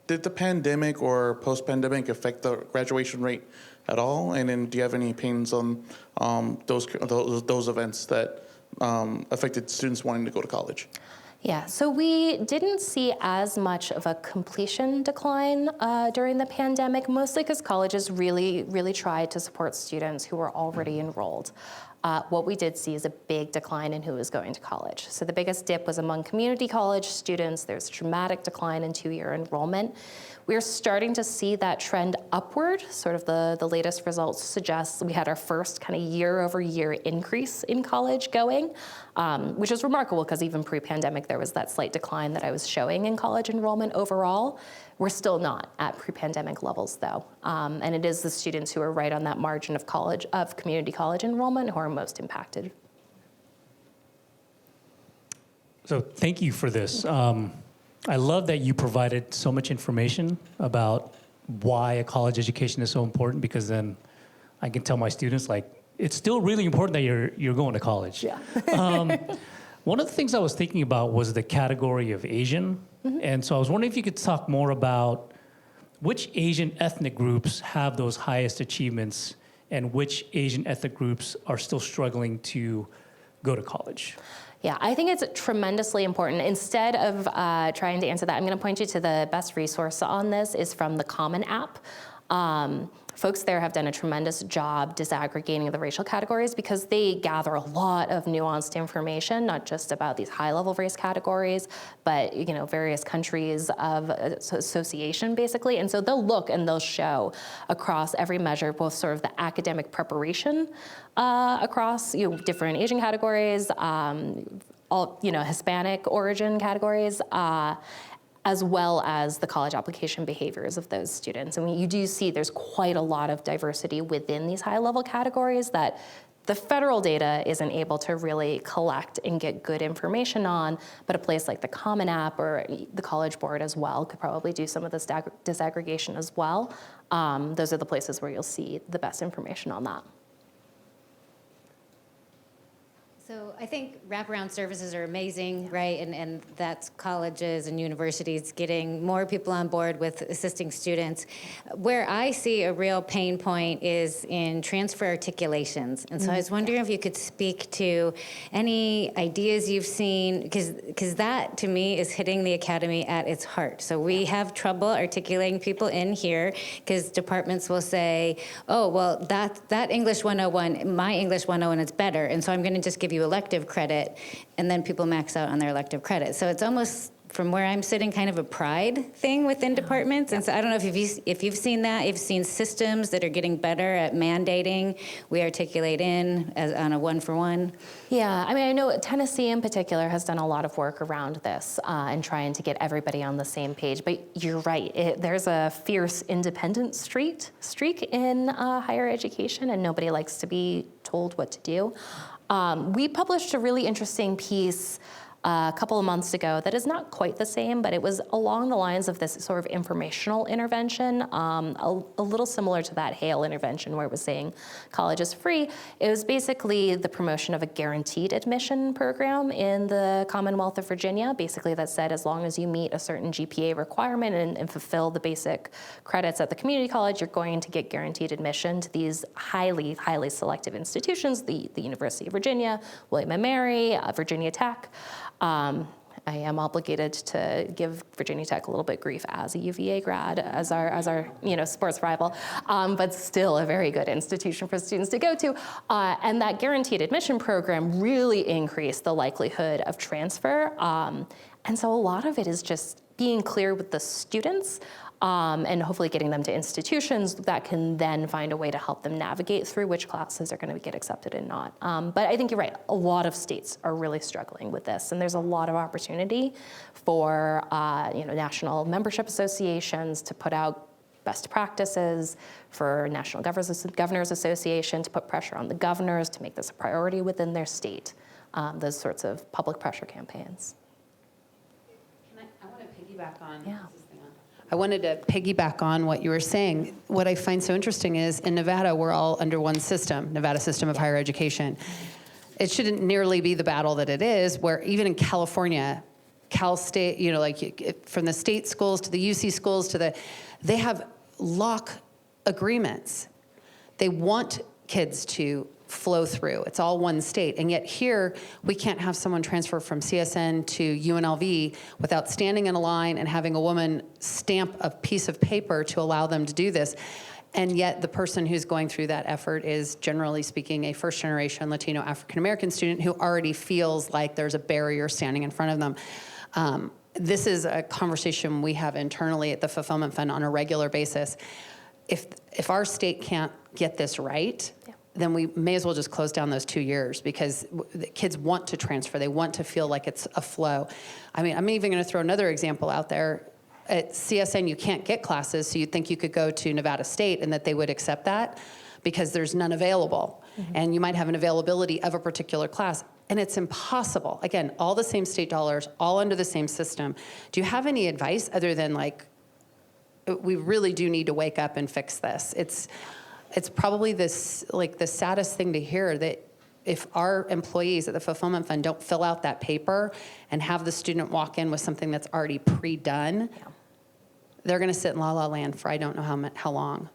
Did the pandemic or post-pandemic affect the graduation rate at all? And then do you have any opinions on those events that affected students wanting to go to college? Yeah, so we didn't see as much of a completion decline during the pandemic, mostly because colleges really tried to support students who were already enrolled. What we did see is a big decline in who was going to college. So the biggest dip was among community college students. There's a dramatic decline in two-year enrollment. We're starting to see that trend upward. Sort of the latest results suggest we had our first kind of year-over-year increase in college going, which is remarkable because even pre-pandemic there was that slight decline that I was showing in college enrollment overall. We're still not at pre-pandemic levels though, and it is the students who are right on that margin of community college enrollment who are most impacted. So thank you for this. I love that you provided so much information about why a college education is so important, because then I can tell my students, like, it's still really important that you're going to college. Yeah. One of the things I was thinking about was the category of Asian. Mm-hmm. And so I was wondering if you could talk more about which Asian ethnic groups have those highest achievements and which Asian ethnic groups are still struggling to go to college. Yeah, I think it's tremendously important. Instead of trying to answer that, I'm going to point you to the best resource on this is from the Common App. Folks there have done a tremendous job disaggregating the racial categories because they gather a lot of nuanced information, not just about these high-level race categories, but various countries of association, basically. And so they'll look and they'll show across every measure, both sort of the academic preparation across different Asian categories, all Hispanic origin categories, as well as the college application behaviors of those students. And you do see there's quite a lot of diversity within these high-level categories that the federal data isn't able to really collect and get good information on, but a place like the Common App or the College Board as well could probably do some of this disaggregation as well. Those are the places where you'll see the best information on that. So I think wraparound services are amazing, right? And that's colleges and universities getting more people on board with assisting students. Where I see a real pain point is in transfer articulations. And so I was wondering if you could speak to any ideas you've seen, because that to me is hitting the academy at its heart. So we have trouble articulating people in here because departments will say, oh, well, that English 101, my English 101 is better. And so I'm going to just give you elective credit, and then people max out on their elective credit. So it's almost, from where I'm sitting, kind of a pride thing within departments. And so I don't know if you've seen that, you've seen systems that are getting better at mandating we articulate on a one-for-one. Yeah, I mean, I know Tennessee in particular has done a lot of work around this and trying to get everybody on the same page. But you're right, there's a fierce independent streak in higher education, and nobody likes to be told what to do. We published a really interesting piece a couple of months ago that is not quite the same, but it was along the lines of this sort of informational intervention, a little similar to that Hale intervention where it was saying college is free. It was basically the promotion of a guaranteed admission program in the Commonwealth of Virginia, basically that said as long as you meet a certain GPA requirement and fulfill the basic credits at the community college, you're going to get guaranteed admission to these highly, highly selective institutions, the University of Virginia, William & Mary, Virginia Tech. I am obligated to give Virginia Tech a little bit grief as a UVA grad, as our sports rival, but still a very good institution for students to go to. And that guaranteed admission program really increased the likelihood of transfer. And so a lot of it is just being clear with the students and hopefully getting them to institutions that can then find a way to help them navigate through which classes are going to get accepted and not. But I think you're right. A lot of states are really struggling with this, and there's a lot of opportunity for national membership associations to put out best practices, for National Governors Association to put pressure on the governors to make this a priority within their state. Those sorts of public pressure campaigns. I want to piggyback on. Yeah. I wanted to piggyback on what you were saying. What I find so interesting is in Nevada, we're all under one system, Nevada system of higher education. It shouldn't nearly be the battle that it is, where even in California, Cal State, from the state schools to the UC schools they have lock agreements. They want kids to flow through. It's all one state. And yet here, we can't have someone transfer from CSN to UNLV without standing in a line and having a woman stamp a piece of paper to allow them to do this. And yet the person who's going through that effort is, generally speaking, a first-generation Latino African-American student who already feels like there's a barrier standing in front of them. This is a conversation we have internally at the Fulfillment Fund on a regular basis. If our state can't get this right, then we may as well just close down those 2 years, because the kids want to transfer. They want to feel like it's a flow. I mean, I'm even going to throw another example out there. At CSN, you can't get classes, so you'd think you could go to Nevada State and that they would accept that because there's none available. And you might have an availability of a particular class, and it's impossible. Again, all the same state dollars, all under the same system. Do you have any advice other than, like, we really do need to wake up and fix this? It's probably this, like, the saddest thing to hear, that if our employees at the Fulfillment Fund don't fill out that paper and have the student walk in with something that's already pre-done, they're going to sit in la-la land for I don't know how long.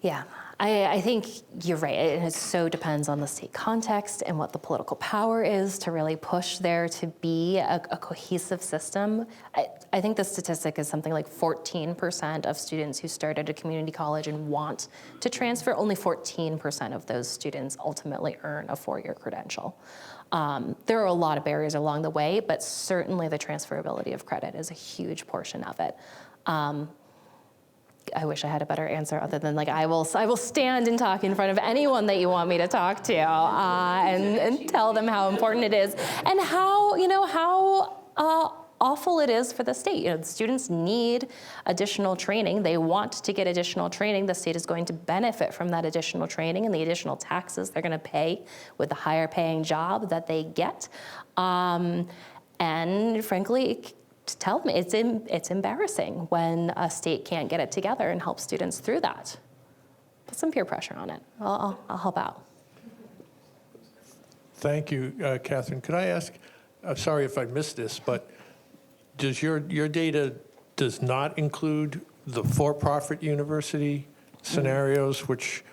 Yeah, I think you're right. It so depends on the state context and what the political power is to really push there to be a cohesive system. I think the statistic is something like 14% of students who start at a community college and want to transfer, only 14% of those students ultimately earn a 4-year credential. There are a lot of barriers along the way, but certainly the transferability of credit is a huge portion of it. I wish I had a better answer other than, like, I will stand and talk in front of anyone that you want me to talk to, and tell them how important it is and how awful it is for the state. The students need additional training. They want to get additional training. The state is going to benefit from that additional training and the additional taxes they're going to pay with the higher paying job that they get. And frankly, to tell them it's embarrassing when a state can't get it together and help students through that. Put some peer pressure on it. I'll help out. Thank you, Catherine. Could I ask, sorry if I missed this, but does your data does not include the for-profit university scenarios, which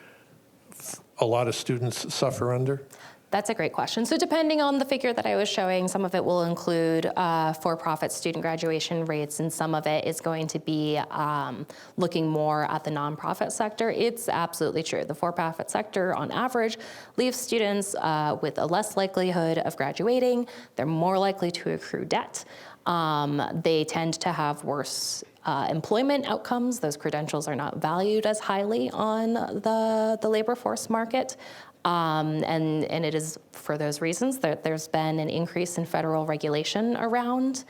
a lot of students suffer under? That's a great question. So depending on the figure that I was showing, some of it will include for-profit student graduation rates, and some of it is going to be looking more at the nonprofit sector. It's absolutely true. The for-profit sector, on average, leaves students with a less likelihood of graduating. They're more likely to accrue debt. They tend to have worse employment outcomes. Those credentials are not valued as highly on the labor force market. And it is for those reasons that there's been an increase in federal regulation around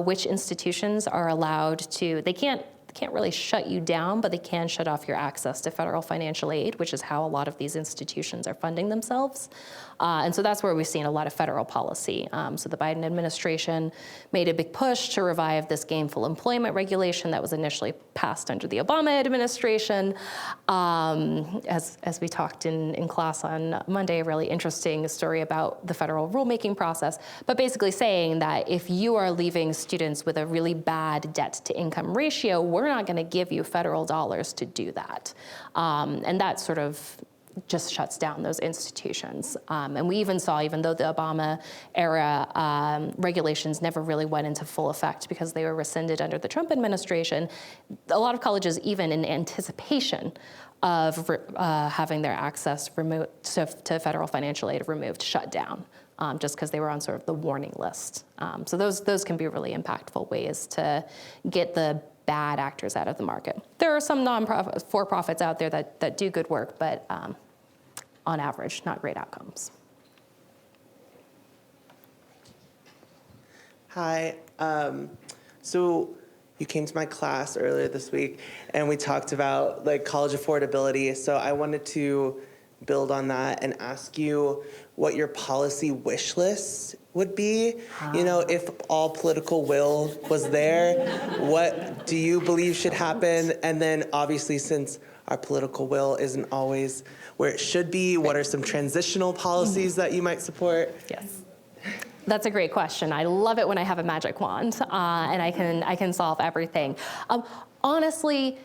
which institutions are allowed to, they can't really shut you down, but they can shut off your access to federal financial aid, which is how a lot of these institutions are funding themselves. And so that's where we've seen a lot of federal policy. So the Biden administration made a big push to revive this gainful employment regulation that was initially passed under the Obama administration. As we talked in class on Monday, a really interesting story about the federal rulemaking process, but basically saying that if you are leaving students with a really bad debt to income ratio, we're not going to give you federal dollars to do that. And that sort of just shuts down those institutions. And we even saw, even though the Obama era regulations never really went into full effect because they were rescinded under the Trump administration, a lot of colleges, even in anticipation of having their access removed to federal financial aid removed, shut down. Just because they were on sort of the warning list. So those can be really impactful ways to get the bad actors out of the market. There are some nonprofit for-profits out there that do good work, but on average, not great outcomes. Hi. So you came to my class earlier this week, and we talked about college affordability. So I wanted to build on that and ask you what your policy wish list would be. If all political will was there, what do you believe should happen? And then obviously, since our political will isn't always where it should be, what are some transitional policies that you might support? Yes. That's a great question. I love it when I have a magic wand and I can solve everything. Honestly,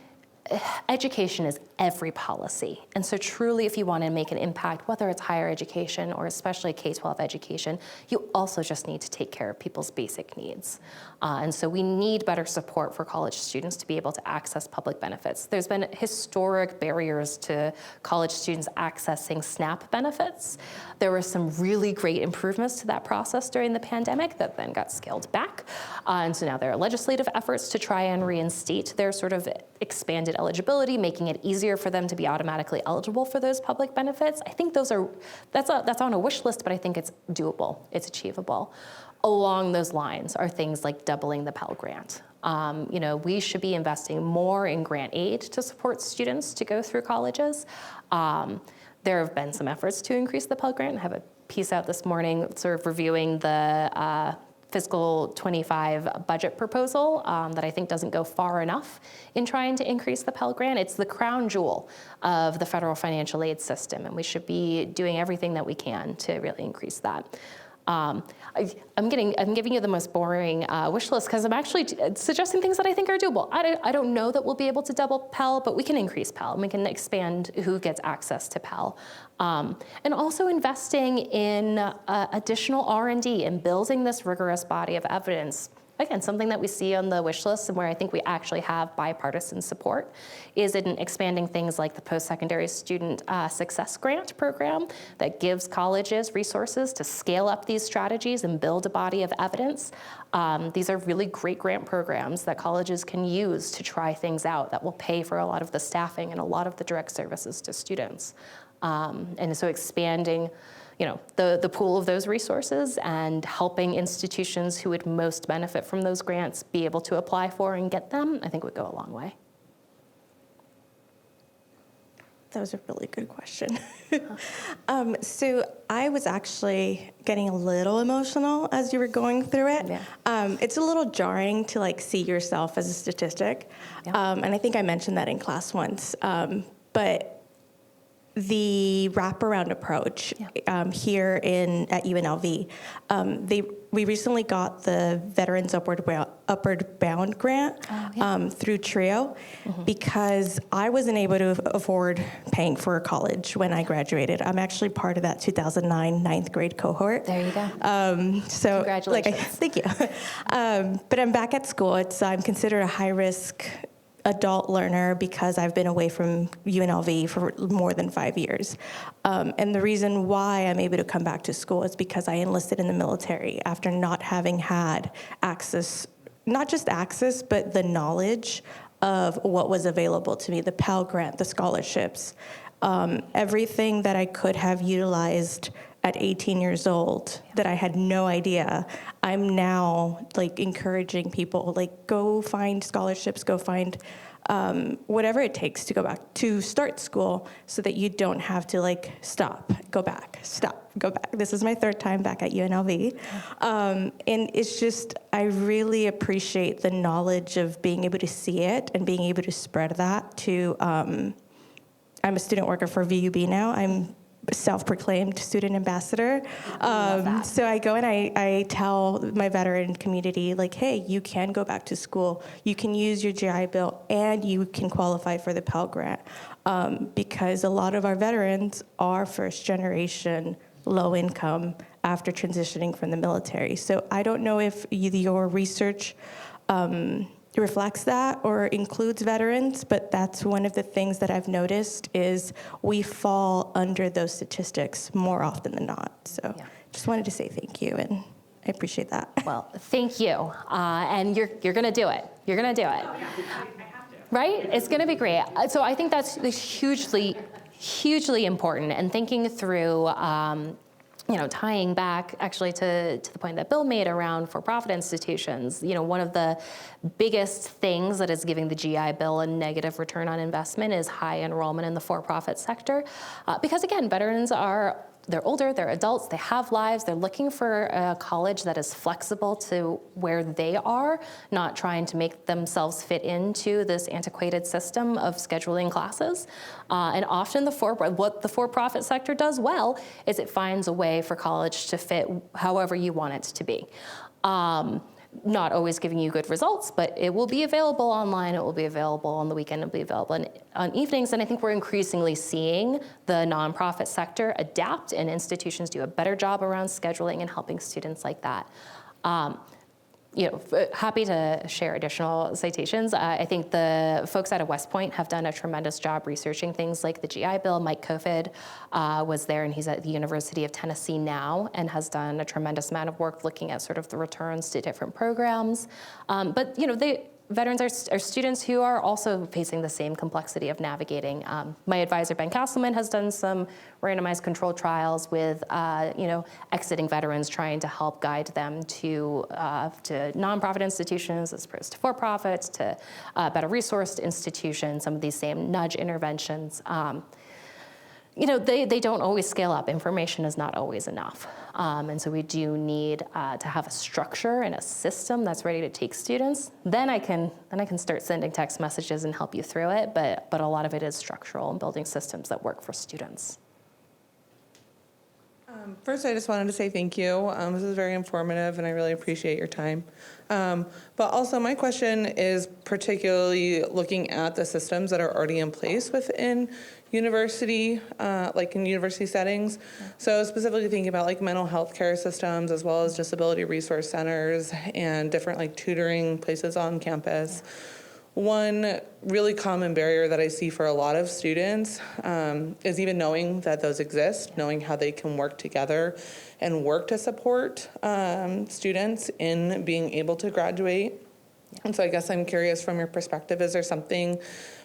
education is every policy. And so truly, if you want to make an impact, whether it's higher education or especially K-12 education, you also just need to take care of people's basic needs. And so we need better support for college students to be able to access public benefits. There's been historic barriers to college students accessing SNAP benefits. There were some really great improvements to that process during the pandemic that then got scaled back. And so now there are legislative efforts to try and reinstate their sort of expanded eligibility, making it easier for them to be automatically eligible for those public benefits. I think that's on a wish list, but I think it's doable, it's achievable. Along those lines are things like doubling the Pell Grant. We should be investing more in grant aid to support students to go through colleges. There have been some efforts to increase the Pell Grant. I have a piece out this morning sort of reviewing the fiscal 25 budget proposal that I think doesn't go far enough in trying to increase the Pell Grant. It's the crown jewel of the federal financial aid system, and we should be doing everything that we can to really increase that. I'm giving you the most boring wish list because I'm actually suggesting things that I think are doable. I don't know that we'll be able to double Pell, but we can increase Pell and we can expand who gets access to Pell. And also investing in additional R&D and building this rigorous body of evidence. Again, something that we see on the wish list and where I think we actually have bipartisan support is in expanding things like the post-secondary student success grant program that gives colleges resources to scale up these strategies and build a body of evidence. These are really great grant programs that colleges can use to try things out that will pay for a lot of the staffing and a lot of the direct services to students. And so expanding the pool of those resources and helping institutions who would most benefit from those grants be able to apply for and get them, I think would go a long way. That was a really good question. So I was actually getting a little emotional as you were going through it. Yeah. It's a little jarring to see yourself as a statistic. Yeah. And I think I mentioned that in class once. But the wraparound approach here at UNLV, we recently got the Veterans Upward Bound grant through TRIO because I wasn't able to afford paying for college when I graduated. I'm actually part of that 2009 ninth grade cohort. There you go. So congratulations. Thank you. But I'm back at school. I'm considered a high-risk adult learner because I've been away from UNLV for more than 5 years. And the reason why I'm able to come back to school is because I enlisted in the military after not having had access, not just access, but the knowledge of what was available to me, the Pell Grant, the scholarships, everything that I could have utilized at 18 years old that I had no idea. I'm now encouraging people, go find scholarships, go find whatever it takes to go back to start school so that you don't have to stop, go back, stop, go back. This is my third time back at UNLV. And it's just, I really appreciate the knowledge of being able to see it and being able to spread that to, I'm a student worker for VUB now. I'm self-proclaimed student ambassador. So I go and I tell my veteran community, hey, you can go back to school. You can use your GI Bill and you can qualify for the Pell Grant. Because a lot of our veterans are first generation, low income after transitioning from the military. So I don't know if your research reflects that or includes veterans, but that's one of the things that I've noticed is we fall under those statistics more often than not. So just wanted to say thank you, and I appreciate that. Well, thank you, and you're going to do it. You're going to do it. I have to. Right? It's going to be great. So I think that's hugely, hugely important, and thinking through tying back actually to the point that Bill made around for-profit institutions, one of the biggest things that is giving the GI Bill a negative return on investment is high enrollment in the for-profit sector. Because again, veterans they're older, they're adults, they have lives, they're looking for a college that is flexible to where they are, not trying to make themselves fit into this antiquated system of scheduling classes. And often what the for-profit sector does well is it finds a way for college to fit however you want it to be. not always giving you good results, but it will be available online, it will be available on the weekend, it will be available on evenings, and I think we're increasingly seeing the nonprofit sector adapt and institutions do a better job around scheduling and helping students like that. Happy to share additional citations. I think the folks out of West Point have done a tremendous job researching things like the GI Bill. Mike Kofod was there, and he's at the University of Tennessee now, and has done a tremendous amount of work looking at sort of the returns to different programs. But veterans are students who are also facing the same complexity of navigating. My advisor, Ben Castleman, has done some randomized controlled trials with exiting veterans, trying to help guide them to nonprofit institutions as opposed to for-profits, to better resourced institutions, some of these same nudge interventions. They don't always scale up. Information is not always enough. And so we do need to have a structure and a system that's ready to take students. Then I can start sending text messages and help you through it, but a lot of it is structural and building systems that work for students. First, I just wanted to say thank you. This is very informative, and I really appreciate your time. But also, my question is particularly looking at the systems that are already in place within university, like in university settings. So specifically thinking about like mental health care systems, as well as disability resource centers and different like tutoring places on campus. One really common barrier that I see for a lot of students is even knowing that those exist, knowing how they can work together and work to support students in being able to graduate. And so I guess I'm curious from your perspective, is there something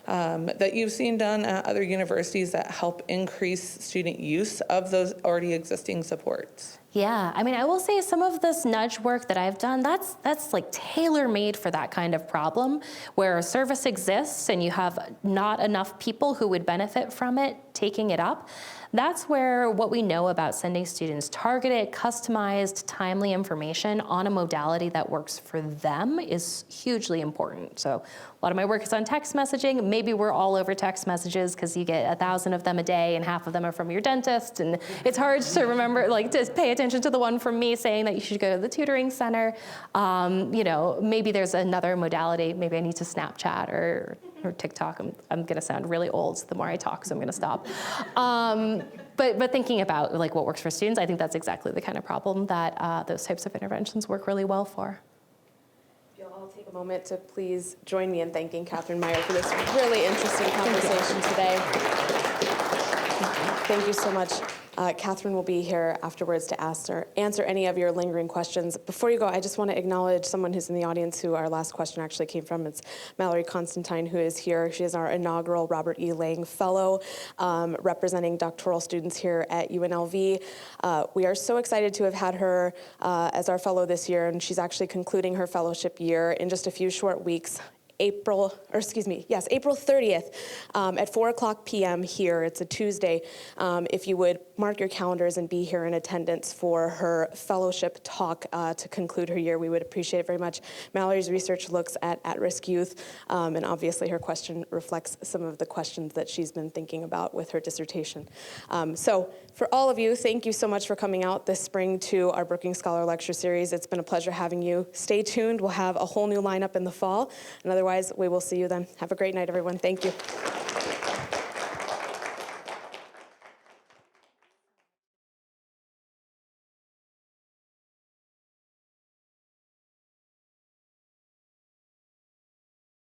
that you've seen done at other universities that help increase student use of those already existing supports? Yeah, I mean, I will say some of this nudge work that I've done, that's like tailor-made for that kind of problem, where a service exists and you have not enough people who would benefit from it taking it up. That's where what we know about sending students targeted, customized, timely information on a modality that works for them is hugely important. So a lot of my work is on text messaging. Maybe we're all over text messages because you get 1,000 of them a day and half of them are from your dentist. And it's hard to remember, like to pay attention to the one from me saying that you should go to the tutoring center. Maybe there's another modality. Maybe I need to Snapchat or TikTok. I'm gonna sound really old the more I talk, so I'm gonna stop. But thinking about like what works for students, I think that's exactly the kind of problem that those types of interventions work really well for. If you'll all take a moment to please join me in thanking Katharine Meyer for this really interesting conversation today. Thank you so much. Katharine will be here afterwards to answer any of your lingering questions. Before you go, I just want to acknowledge someone who's in the audience who our last question actually came from. It's Mallory Constantine, who is here. She is our inaugural Robert E. Lang Fellow, representing doctoral students here at UNLV. We are so excited to have had her as our fellow this year, and she's actually concluding her fellowship year in just a few short weeks. April 30th at 4:00 p.m. here. It's a Tuesday. If you would mark your calendars and be here in attendance for her fellowship talk to conclude her year, we would appreciate it very much. Mallory's research looks at at-risk youth, and obviously her question reflects some of the questions that she's been thinking about with her dissertation. So for all of you, thank you so much for coming out this spring to our Brookings Scholar Lecture Series. It's been a pleasure having you. Stay tuned. We'll have a whole new lineup in the fall, and otherwise, we will see you then. Have a great night, everyone. Thank you.